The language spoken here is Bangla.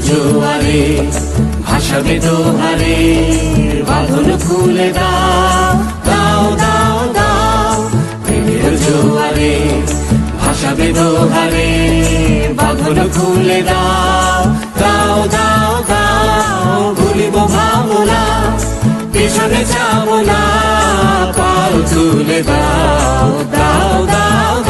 জোয়ারে ভাসাবে দোহারে, বাঁধন খুলে দাও দাও দাও দাও। প্রেমের জোয়ারে ভাসাবে দোহারে, বাঁধন খুলে দাও দাও দাও দাও। ভুলিব ভাবনা পেছনে যাব না, পাল তুলে দাও দাও দাও।